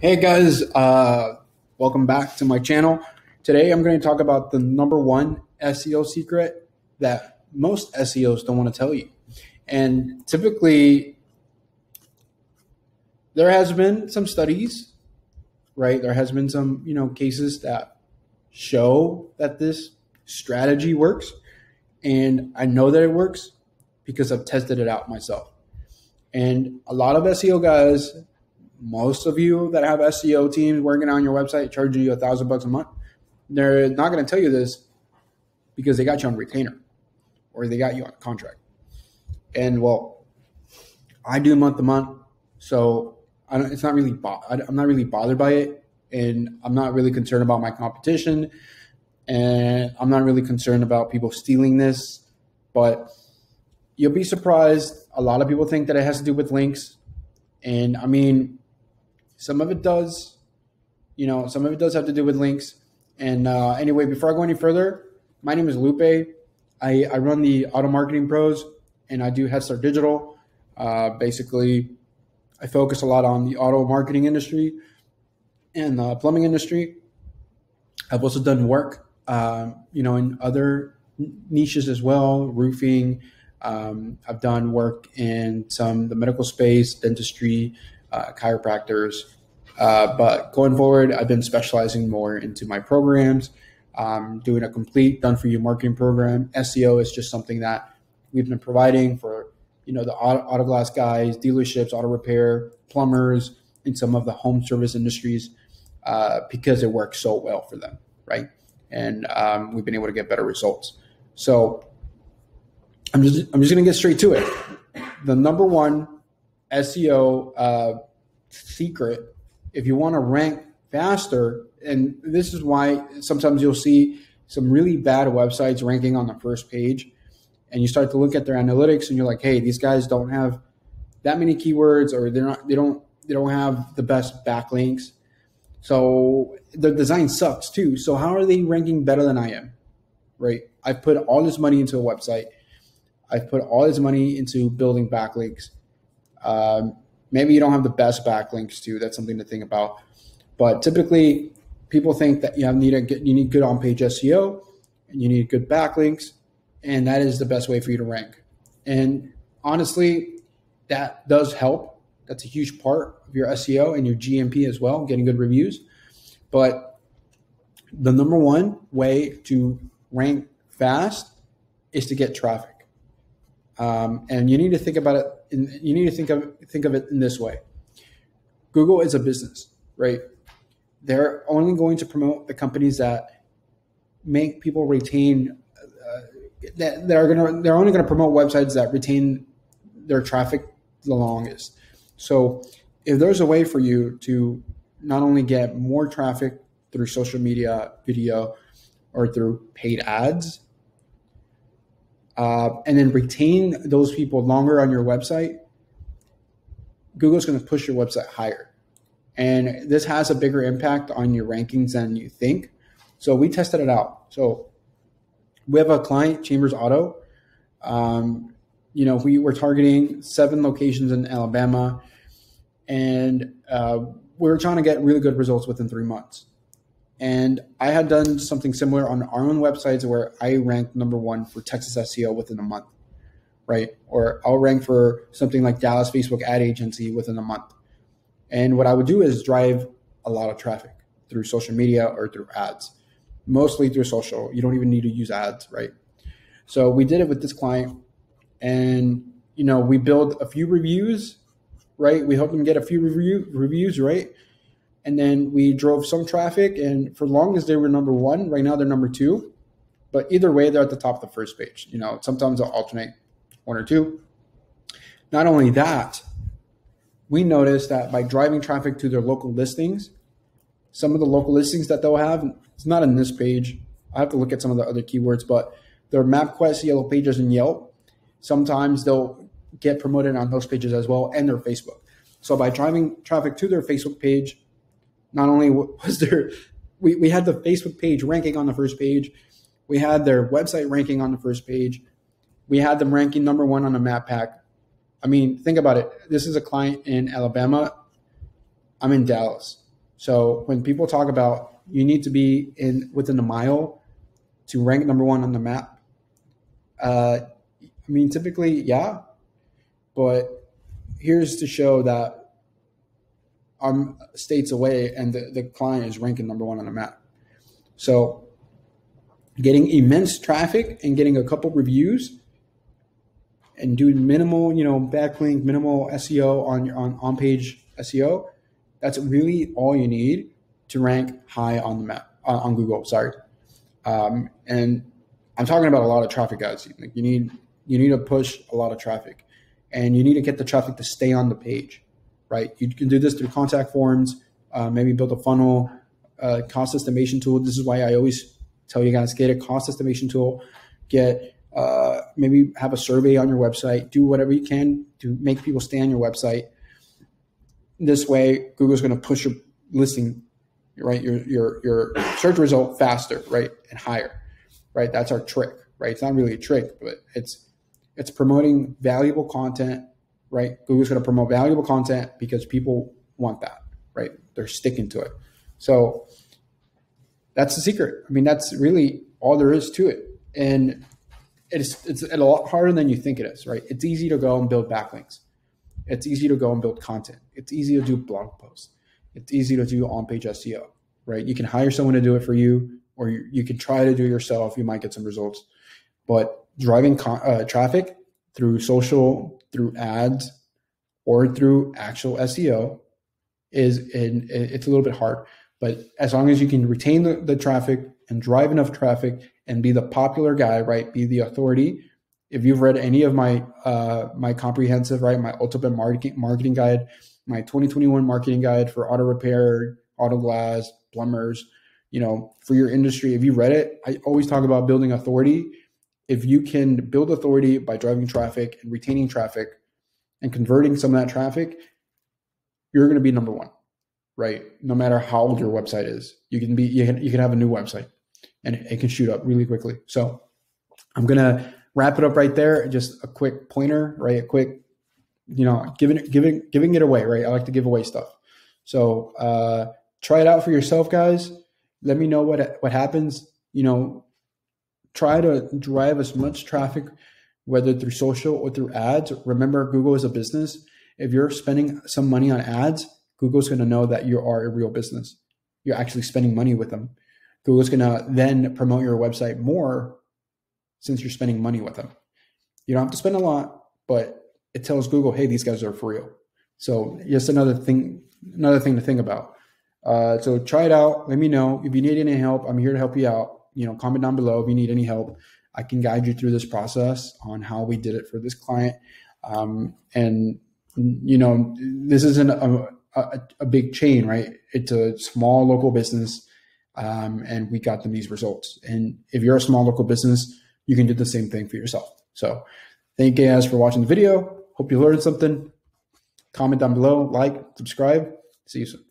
Hey guys, welcome back to my channel. Today I'm going to talk about the number one SEO secret that most SEOs don't want to tell you. And typically, there has been some studies, right? There has been some, cases that show that this strategy works. And I know that it works because I've tested it out myself. And a lot of SEO guys, most of you that have SEO teams working on your website charging you $1,000 a month, they're not going to tell you this because they got you on retainer or they got you on contract. And well, I do month to month, so it's not really. I'm not really bothered by it, and I'm not really concerned about my competition, and I'm not really concerned about people stealing this. But you'll be surprised. A lot of people think that it has to do with links, and I mean, some of it does. Some of it does have to do with links. And anyway, before I go any further, my name is Lupe. I run the Auto Marketing Pros, and I do Head Start Digital. Basically, I focus a lot on the auto marketing industry and the plumbing industry. I've also done work, in other niches as well, roofing. I've done work in the medical space, dentistry, chiropractors. But going forward, I've been specializing more into my programs, doing a complete done-for-you marketing program. SEO is just something that we've been providing for, the auto glass guys, dealerships, auto repair, plumbers, and some of the home service industries because it works so well for them, right? And we've been able to get better results. So I'm just going to get straight to it. The number one SEO secret, if you want to rank faster, and this is why sometimes you'll see some really bad websites ranking on the first page, and you start to look at their analytics, and you're like, hey, these guys don't have that many keywords, or they don't have the best backlinks, so the design sucks too. So how are they ranking better than I am, right? I put all this money into a website. I've put all this money into building backlinks. Maybe you don't have the best backlinks too. That's something to think about. But typically, people think that you need good on-page SEO and you need good backlinks, and that is the best way for you to rank. And honestly, that does help. That's a huge part of your SEO and your GMP as well, getting good reviews. But the number one way to rank fast is to get traffic. And you need to think about it. You need to think of it in this way. Google is a business, right? They're only going to promote the companies that make people retain. They're only going to promote websites that retain their traffic the longest. So, if there's a way for you to not only get more traffic through social media, video, or through paid ads, and then retain those people longer on your website, Google's going to push your website higher. And this has a bigger impact on your rankings than you think. So we tested it out. So we have a client, Chambers Auto. We were targeting 7 locations in Alabama, and we were trying to get really good results within 3 months. And I had done something similar on our own websites where I ranked number one for Texas SEO within a month, right? Or I'll rank for something like Dallas Facebook ad agency within a month. And what I would do is drive a lot of traffic through social media or through ads, mostly through social. You don't even need to use ads, right? So we did it with this client, and, we built a few reviews, right? We helped them get a few reviews, right? And then we drove some traffic, and for long as they were number one, right now they're number 2. But either way, they're at the top of the first page. Sometimes they'll alternate 1 or 2. Not only that, we noticed that by driving traffic to their local listings, some of the local listings that they'll have, it's not in this page. I have to look at some of the other keywords, but their MapQuest, Yellow Pages, and Yelp, sometimes they'll get promoted on those pages as well, and their Facebook. So by driving traffic to their Facebook page, not only was we had the Facebook page ranking on the first page, we had their website ranking on the first page, we had them ranking number 1 on the map pack. I mean, think about it. This is a client in Alabama. I'm in Dallas. So when people talk about you need to be within a mile to rank number one on the map, I mean, typically, yeah, but here's to show that I'm states away and the client is ranking number one on the map. So getting immense traffic and getting a couple reviews and doing minimal, backlink, minimal SEO on page SEO, that's really all you need to rank high on the map, on Google, sorry. And I'm talking about a lot of traffic, guys. Like you need to push a lot of traffic, and you need to get the traffic to stay on the page, right? You can do this through contact forms, maybe build a funnel, cost estimation tool. This is why I always tell you guys, get a cost estimation tool, maybe have a survey on your website, do whatever you can to make people stay on your website. This way, Google's going to push your listing, right, your search result faster, right, and higher, right? That's our trick, right? It's not really a trick, but it's promoting valuable content, right? Google's going to promote valuable content because people want that, right? They're sticking to it. So that's the secret. I mean, that's really all there is to it. And it's a lot harder than you think it is, right? It's easy to go and build backlinks. It's easy to go and build content. It's easy to do blog posts. It's easy to do on-page SEO, right? You can hire someone to do it for you, or you can try to do it yourself. You might get some results. But driving traffic through social, through ads, or through actual SEO it's a little bit hard. But as long as you can retain the traffic and drive enough traffic and be the popular guy, right? Be the authority. If you've read any of my my comprehensive, right, my ultimate marketing guide, my 2021 marketing guide for auto repair, auto glass, plumbers, for your industry, if you read it, I always talk about building authority. If you can build authority by driving traffic and retaining traffic and converting some of that traffic, you're going to be number one, right? No matter how old your website is, you can have a new website and it can shoot up really quickly. So I'm going to wrap it up right there. Just a quick pointer, right? A quick, giving it away, right? I like to give away stuff. So try it out for yourself, guys. Let me know what happens. Try to drive as much traffic, whether through social or through ads. Remember, Google is a business. If you're spending some money on ads, Google's going to know that you are a real business. You're actually spending money with them. Google's going to then promote your website more since you're spending money with them. You don't have to spend a lot, but it tells Google, hey, these guys are for real. So just another thing to think about. So try it out. Let me know. If you need any help, I'm here to help you out. Comment down below if you need any help. I can guide you through this process on how we did it for this client. This isn't a big chain, right? It's a small local business, and we got them these results. And if you're a small local business, you can do the same thing for yourself. So thank you guys for watching the video. Hope you learned something. Comment down below, like, subscribe. See you soon.